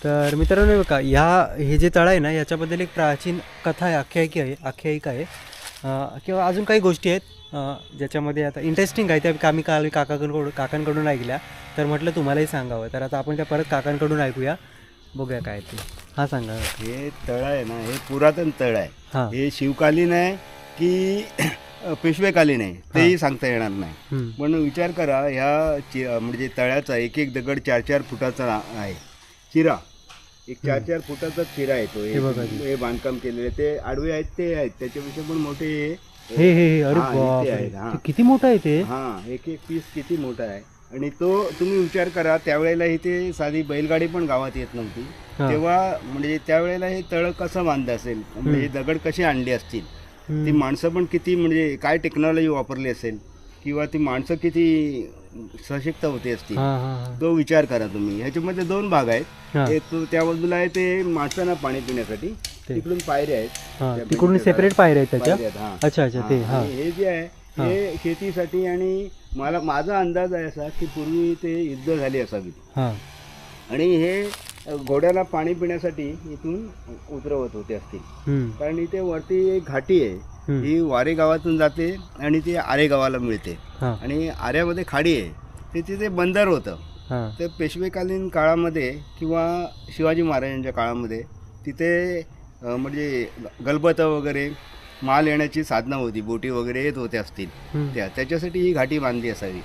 तर मित्रांनो बघा हे जे तळ आहे ना याच्याबद्दल एक प्राचीन कथा आहे, आख्यायिका आहे किंवा अजून काही गोष्टी आहेत ज्याच्यामध्ये आता इंटरेस्टिंग आहे त्या आम्ही काल काकांकडून ऐकल्या, तर म्हटलं तुम्हालाही सांगावं. तर आता आपण त्या परत काकांकडून ऐकूया, बघूया काय ते. हां सांगा. हे तळ आहे ना, हे पुरातन तळ आहे. हां. हे शिवकालीन आहे की पेशवेकालीन आहे तेही सांगता येणार नाही. पण विचार करा, ह्या म्हणजे तळ्याचा एक एक दगड 4-4 फुटाचा आहे. चिरा एक 4-4 फुटाचा चिरा येतो. हे बांधकाम केलेले ते आडवे आहेत, ते आहेत त्याच्यापेक्षा पण मोठे हे अरे बापरे, किती मोठा आहे ते. हां, एक एक पीस किती मोठा आहे. आणि तो तुम्ही विचार करा, त्यावेळेला इथे साधी बैलगाडी पण गावात येत नव्हती तेव्हा. म्हणजे त्यावेळेला हे तळ कसं बांधलं असेल, म्हणजे हे दगड कसे आणले असतील, ती माणसं पण किती म्हणजे काय टेक्नॉलॉजी वापरली असेल, किंवा ती माणसं किती सशक्त होती असतील, तो विचार करा तुम्ही. ह्याच्यामध्ये 2 भाग आहेत. एक त्या बाजूला आहे ते माणसांना पाणी पिण्यासाठी, तिकडून पायऱ्या आहेत, तिकडून सेपरेट पायऱ्या आहेत त्याच्या. अच्छा अच्छा. ते हे जे आहे हे शेतीसाठी. आणि माझा अंदाज आहे असा की पूर्वी ते युद्ध झाली असावीत आणि हे घोड्याला पाणी पिण्यासाठी इथून उतरवत होते असतील. कारण इथे वरती एक घाटी आहे, ही वारे गावातून जाते आणि ती आरे गावाला मिळते. आणि आऱ्यामध्ये खाडी आहे, ते तिथे बंदर होतं. तर पेशवेकालीन काळामध्ये किंवा शिवाजी महाराजांच्या काळामध्ये तिथे म्हणजे गलबतं वगैरे माल येण्याची साधनं होती, बोटी वगैरे येत होत्या असतील त्याच्यासाठी ही घाटी बांधली असावी.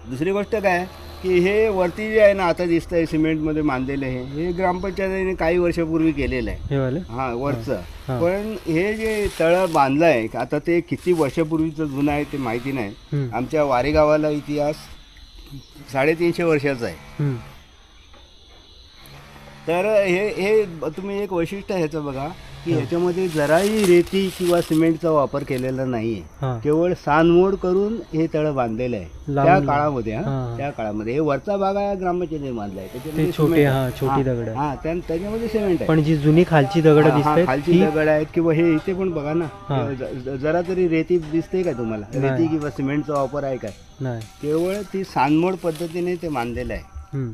दुसरी गोष्ट काय की हे वरती जे आहे ना आता दिसतंय सिमेंटमध्ये बांधलेलं, हे ग्रामपंचायतीने काही वर्षापूर्वी केलेलं आहे. हां, वरचं. पण हे जे तळ बांधलं आहे आता ते किती वर्षापूर्वीचं जुनं आहे ते माहिती नाही. आमच्या वारे गावाला इतिहास 350 वर्षाचा आहे. तर हे तुम्ही एक वैशिष्ट्य ह्याचं बघा की ह्याच्यामध्ये जराही रेती किंवा सिमेंटचा वापर केलेला नाहीये, केवळ सानमोड करून हे तळ बांधलेलं आहे त्या काळामध्ये. त्या काळामध्ये हे वरचा भाग आहे ग्रामपंचायतीने बांधला आहे, त्याच्यामध्ये छोटी दगड. त्याच्यामध्ये सिमेंट आहे. पण जी जुनी खालची दगड दिसते, खालची दगड आहेत. किंवा हे इथे पण बघा ना, जरा तरी रेती दिसते का तुम्हाला? रेती किंवा सिमेंटचा वापर आहे काय? नाही, केवळ ती सानमोड पद्धतीने ते बांधलेलं आहे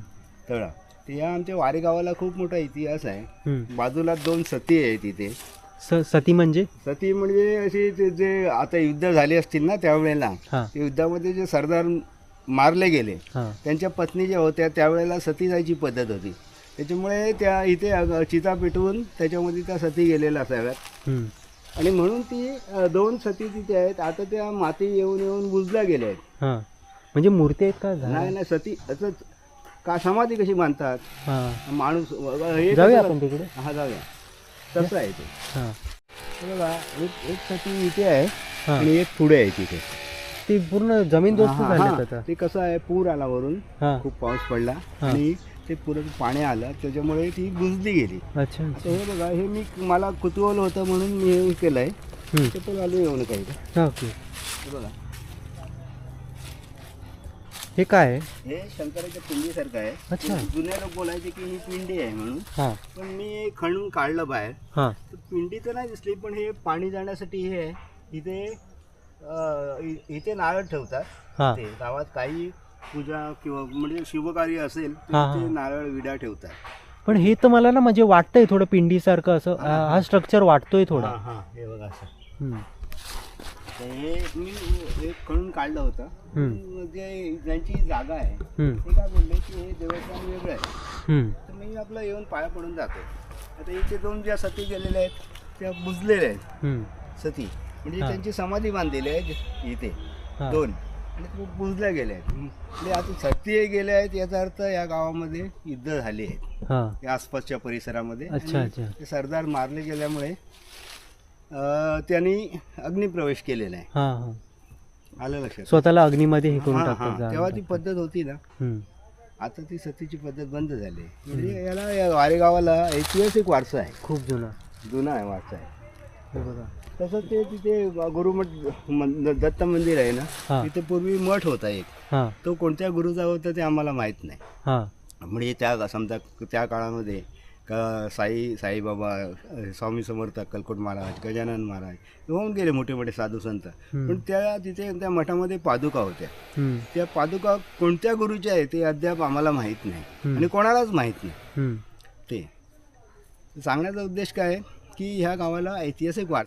तळ. ते या आमच्या वारे गावाला खूप मोठा इतिहास आहे. बाजूला 2 सती आहेत तिथे. सती म्हणजे अशी जे आता युद्ध झाले असतील ना त्यावेळेला, युद्धामध्ये जे सरदार मारले गेले त्यांच्या पत्नी ज्या होत्या त्यावेळेला सती जायची पद्धत होती. त्याच्यामुळे त्या इथे चिता पेटवून त्याच्यामध्ये त्या सती गेलेल्या असाव्यात. आणि म्हणून ती 2 सती तिथे आहेत. आता त्या माती येऊन बुजल्या गेल्या आहेत. म्हणजे मूर्ती आहेत का? नाही, सती असंच का समाधी कशी बांधतात माणूस. जाऊया आपण तिकडे. जाऊया. तसं आहे ते. बघा, एक सती इथे आहे आणि एक पुढे आहे तिथे. ती पूर्ण जमीन दोस्त झाली. ते कसं आहे, पूर आला वरून, खूप पाऊस पडला आणि ते पुढे पाणी आलं, त्याच्यामुळे ती बुजली गेली. अच्छा. हे बघा, हे मला कुतूहल होतं म्हणून मी हे केलंय. ते पण आलो येऊन काही. बघा, हे काय आहे? हे शंकराच्या पिंडीसारखं आहे. अच्छा. जुने लोक बोलायचे की ही पिंडी आहे म्हणून, पण मी खणून काढलं बाहेर. तर पिंडी तर नाही दिसली, पण हे पाणी जाण्यासाठी हे आहे. इथे नारळ ठेवतात. ते गावात काही पूजा किंवा म्हणजे शुभकार्य असेल तर ते नारळ विडा ठेवतात. पण हे तर मला ना म्हणजे वाटतंय थोडं पिंडीसारखं असं. हा स्ट्रक्चर वाटतोय थोडा. हे बघा असं. हे मी एक खणून काढलं होतं. जे ज्यांची जागा आहे ते काय बोलले की हे देवस्थान वेगळं आहे, तर मी आपलं येऊन पाया पडून जातो. आता इथे 2 ज्या सती गेलेल्या आहेत त्या बुजलेल्या आहेत सती, म्हणजे त्यांची समाधी बांधलेली आहे इथे 2 आणि बुजल्या गेल्या आहेत. म्हणजे आता सती गेल्या आहेत याचा अर्थ या गावामध्ये युद्ध झाले आहेत या आसपासच्या परिसरामध्ये. ते सरदार मारले गेल्यामुळे त्यांनी अग्निप्रवेश केलेला आहे. आलं लक्षात? स्वतःला अग्नीमध्ये हे करून टाकतात. तेव्हा ती पद्धत होती ना. आता ती सतीची पद्धत बंद झाली. म्हणजे या वारे गावाला ऐतिहासिक वारसा आहे, खूप जुना आहे वारसा आहे. तसंच ते तिथे गुरुमठ दत्त मंदिर आहे ना, तिथे पूर्वी मठ होता एक. तो कोणत्या गुरुचा होता ते आम्हाला माहित नाही. म्हणजे समजा त्या काळामध्ये का साईबाबा, स्वामी समर्थ अक्कलकोट महाराज, गजानन महाराज होऊन गेले मोठे मोठे साधू संत. पण तिथे त्या मठामध्ये पादुका होत्या. त्या पादुका कोणत्या गुरुच्या आहे ते अद्याप आम्हाला माहीत नाही आणि कोणालाच माहीत नाही. ते सांगण्याचा उद्देश काय आहे की ह्या गावाला ऐतिहासिक वारसा